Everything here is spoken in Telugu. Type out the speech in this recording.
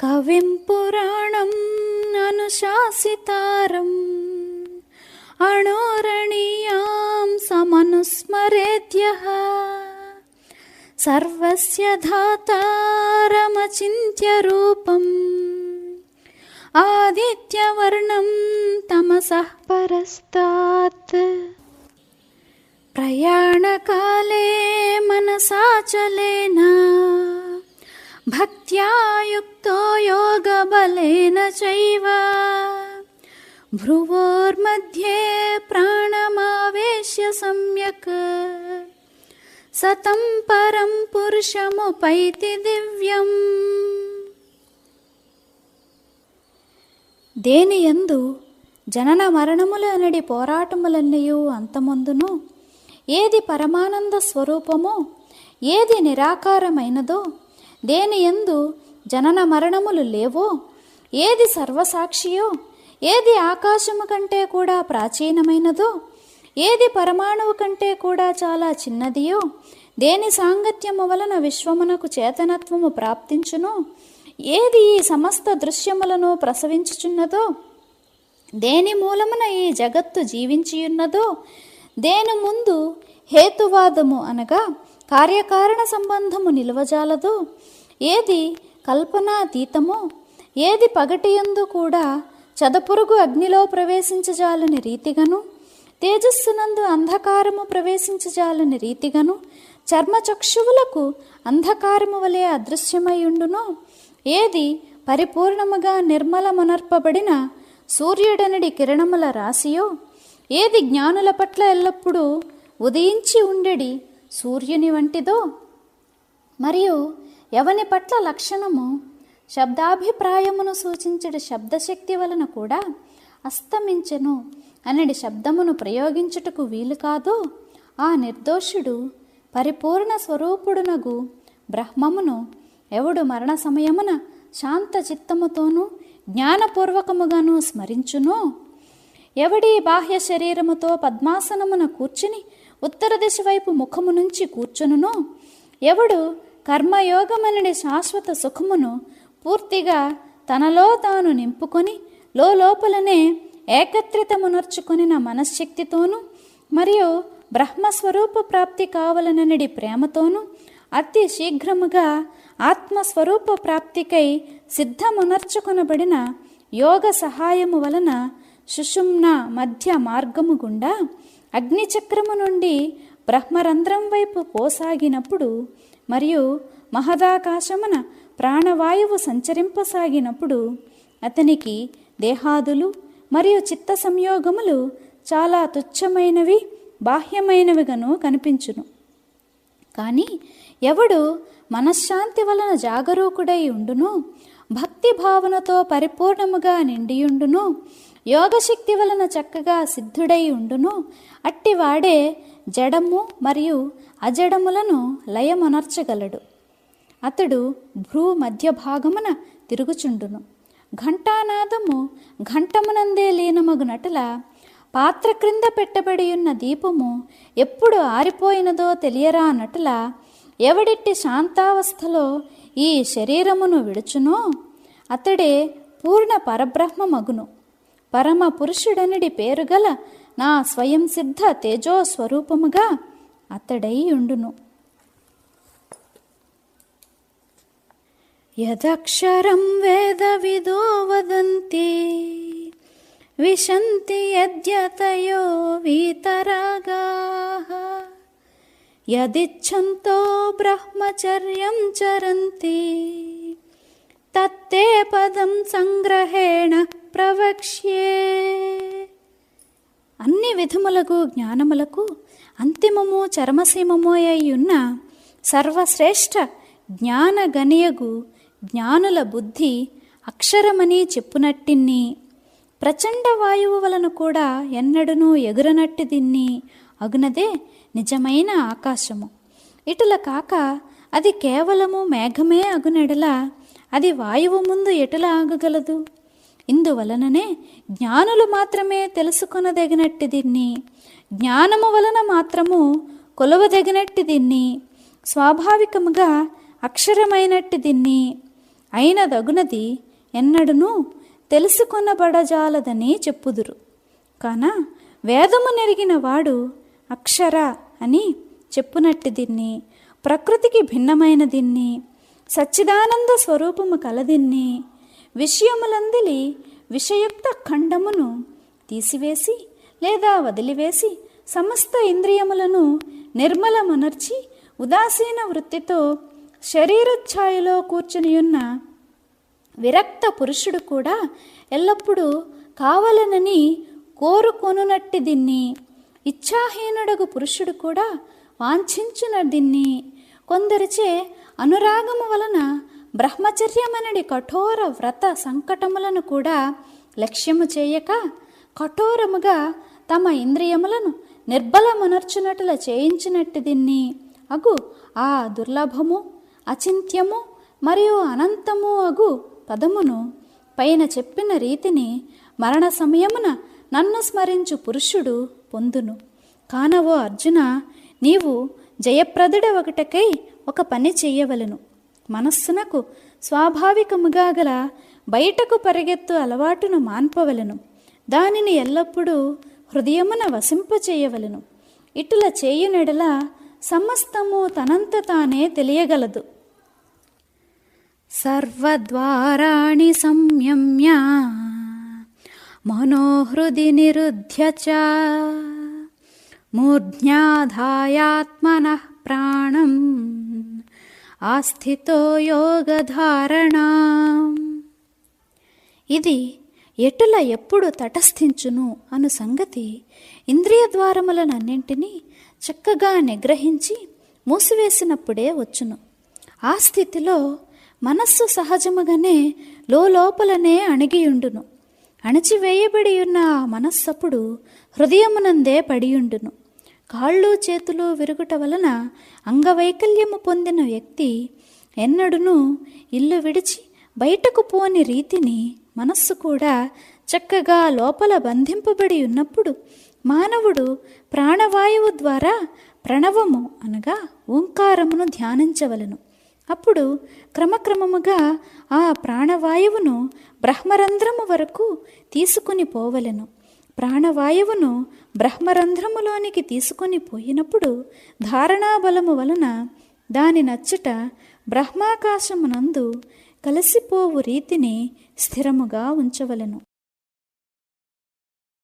కవిం పురాణం అనుశాసితారం అణోరణీయాం సమనుస్మరేద్యః సర్వస్య ధాతారమచింత్య రూపం ఆదిత్యవర్ణం తమసః పరస్తాత్. ప్రయాణకాలే మనసాచలేన భక్త్యా యుక్తో యోగబలేన చైవ భ్రువోర్मध्ये ప్రాణమావేశ్య సమ్యక్ సతం పరం పురుషముపైతి దివ్యం. దేనియందు జనన మరణముల అనడి పోరాటములన్నయూ అంతమొందును, ఏది పరమానంద స్వరూపమో, ఏది నిరాకారమైనదో, దేనియందు జనన మరణములు లేవో, ఏది సర్వసాక్షియో, ఏది ఆకాశము కంటే కూడా ప్రాచీనమైనదో, ఏది పరమాణువు కంటే కూడా చాలా చిన్నదియో, దేని సాంగత్యము వలన విశ్వమునకు చేతనత్వము ప్రాప్తించునో, ఏది ఈ సమస్త దృశ్యములను ప్రసవించుచున్నదో, దేని మూలమున ఈ జగత్తు జీవించియున్నదో, దేని ముందు హేతువాదము అనగా కార్యకారణ సంబంధము నిలువజాలదో, ఏది కల్పనాతీతమో, ఏది పగటియందు కూడా చదపురుగు అగ్నిలో ప్రవేశించజాలని రీతిగను, తేజస్సునందు అంధకారము ప్రవేశించజాలని రీతిగను, చర్మచక్షువులకు అంధకారము వలె అదృశ్యమయుండునో, ఏది పరిపూర్ణముగా నిర్మలమునర్పబడిన సూర్యుడనడి కిరణముల రాశియో, ఏది జ్ఞానుల పట్ల ఎల్లప్పుడూ ఉదయించి ఉండెడి సూర్యుని వంటిదో, మరియు ఎవని పట్ల లక్షణము శబ్దాభిప్రాయమును సూచించడి శబ్దశక్తి వలన కూడా అస్తమించెను అనడి శబ్దమును ప్రయోగించుటకు వీలు కాదో, ఆ నిర్దోషుడు పరిపూర్ణ స్వరూపుడునగు బ్రహ్మమును ఎవడు మరణ సమయమున శాంత చిత్తముతోనూ జ్ఞానపూర్వకముగాను స్మరించునో, ఎవడి బాహ్య శరీరముతో పద్మాసనమున కూర్చుని ఉత్తర దిశ వైపు ముఖము నుంచి కూర్చునునో, ఎవడు కర్మయోగమనడి శాశ్వత సుఖమును పూర్తిగా తనలో తాను నింపుకొని లోపలనే ఏకత్రితమునర్చుకొనిన మనశ్శక్తితోనూ మరియు బ్రహ్మస్వరూప ప్రాప్తి కావలననడి ప్రేమతోనూ అతి శీఘ్రముగా ఆత్మస్వరూప ప్రాప్తికై సిద్ధమునర్చుకొనబడిన యోగ సహాయము వలన సుషుమ్న మధ్య మార్గము గుండా అగ్నిచక్రము నుండి బ్రహ్మరంధ్రం వైపు పోసాగినప్పుడు మరియు మహదాకాశమున ప్రాణవాయువు సంచరింపసాగినప్పుడు అతనికి దేహాదులు మరియు చిత్త సంయోగములు చాలా తుచ్చమైనవి, బాహ్యమైనవిగాను కనిపించును. కానీ ఎవడు మనశ్శాంతి వలన జాగరూకుడై ఉండునో, భక్తి భావనతో పరిపూర్ణముగా నిండియుండునో, యోగశక్తి వలన చక్కగా సిద్ధుడై ఉండునో, అట్టివాడే జడము మరియు అజడములను లయమనర్చగలడు. అతడు భ్రూ మధ్య భాగమున తిరుగుచుండును. ఘంటానాదము ఘంటమునందే లీనమగునట్ల పాత్ర క్రింద పెట్టబడి ఉన్న దీపము ఎప్పుడు ఆరిపోయినదో తెలియరానట్ల ఎవడిట్టి శాంతావస్థలో ఈ శరీరమును విడుచునో అతడే పూర్ణ పరబ్రహ్మమగును. పరమ పురుషుడనిడి పేరుగల నా స్వయం సిద్ధ తేజో స్వరూపముగా అతడై ఉండును. యదక్షరం వేదవిదో వదంతి విశంతి యద్యతయో వీతరాగాః యదిచ్ఛంతో బ్రహ్మచర్యం చరంతి తత్తే పదం సంగ్రహేణ ప్రవక్ష్యే. అన్ని విధములకు జ్ఞానములకు అంతిమము చరమసీమము అయ్యున్న సర్వశ్రేష్ఠ జ్ఞానగణియగు జ్ఞానుల బుద్ధి అక్షరమని చెప్పునట్టిన్ని ప్రచండ వాయువు వలన కూడా ఎన్నడూనూ ఎగురనట్టి దిన్ని అగునదే నిజమైన ఆకాశము. ఇటుల కాక అది కేవలము మేఘమే అగునెడల అది వాయువు ముందు ఎటుల ఆగగలదు? ఇందువలననే జ్ఞానులు మాత్రమే తెలుసుకొనదగినట్టి దీన్ని, జ్ఞానము వలన మాత్రము కొలవదగినట్టి దీన్ని, స్వాభావికముగా అక్షరమైనట్టి దీన్ని, అయినదగునది ఎన్నడునూ తెలుసుకొనబడజాలదని చెప్పుదురు. కాన వేదము నెరిగిన వాడు అక్షర అని చెప్పునట్టి దీన్ని, ప్రకృతికి భిన్నమైన దీన్ని, సచ్చిదానంద స్వరూపము కలదిన్ని, విషయములందలి విషయుక్త ఖండమును తీసివేసి లేదా వదిలివేసి సమస్త ఇంద్రియములను నిర్మలమునర్చి ఉదాసీన వృత్తితో శరీరఛాయలో కూర్చునియున్న విరక్త పురుషుడు కూడా ఎల్లప్పుడూ కావలనని కోరుకొనునట్టి దీన్ని, ఇచ్ఛాహీనుడగు పురుషుడు కూడా వాంఛించున దీన్ని, కొందరిచే అనురాగము వలన బ్రహ్మచర్యమనడి కఠోర వ్రత సంకటములను కూడా లక్ష్యము చేయక కఠోరముగా తమ ఇంద్రియములను నిర్బలమునర్చునట్ల చేయించినట్టు దీన్ని అగు ఆ దుర్లభము అచింత్యము మరియు అనంతము అగు పదమును పైన చెప్పిన రీతిని మరణ సమయమున నన్ను స్మరించు పురుషుడు పొందును. కానవో అర్జున, నీవు జయప్రదుడ ఒకటకై ఒక పని చెయ్యవలను. మనస్సునకు స్వాభావికముగా గల బయటకు పరిగెత్తు అలవాటును మాన్పవలను. దానిని ఎల్లప్పుడూ హృదయమున వసింపచేయవలను. ఇటుల చేయునెడల సమస్తము తనంత తానే తెలియగలదు. సర్వద్వారాణి సంయమ్య మనోహృది నిరుధ్య చ మూర్ధ్యాధాయాత్మనః ప్రాణం ఆస్థితో యోగధారణా. ఇది ఎటుల ఎప్పుడు తటస్థించును అను సంగతి ఇంద్రియ ద్వారములనన్నింటినీ చక్కగా నిగ్రహించి మూసివేసినప్పుడే వచ్చును. ఆ స్థితిలో మనస్సు సహజముగానే లోపలనే అణిగియుండును. అణచివేయబడి ఉన్న ఆ మనస్సప్పుడు హృదయమునందే పడియుండును. కాళ్ళు చేతులు విరుగుట వలన అంగవైకల్యము పొందిన వ్యక్తి ఎన్నడునూ ఇల్లు విడిచి బయటకు పోని రీతిని మనస్సు కూడా చక్కగా లోపల బంధింపబడి ఉన్నప్పుడు మానవుడు ప్రాణవాయువు ద్వారా ప్రణవము అనగా ఓంకారమును ధ్యానించవలను. అప్పుడు క్రమక్రమముగా ఆ ప్రాణవాయువును బ్రహ్మరంధ్రము వరకు తీసుకుని పోవలెను. ప్రాణవాయువును బ్రహ్మరంధ్రములోనికి తీసుకొని పోయినప్పుడు ధారణాబలము వలన దాని నచ్చుట బ్రహ్మాకాశమునందు కలిసిపోవు రీతిని స్థిరముగా ఉంచవలెను.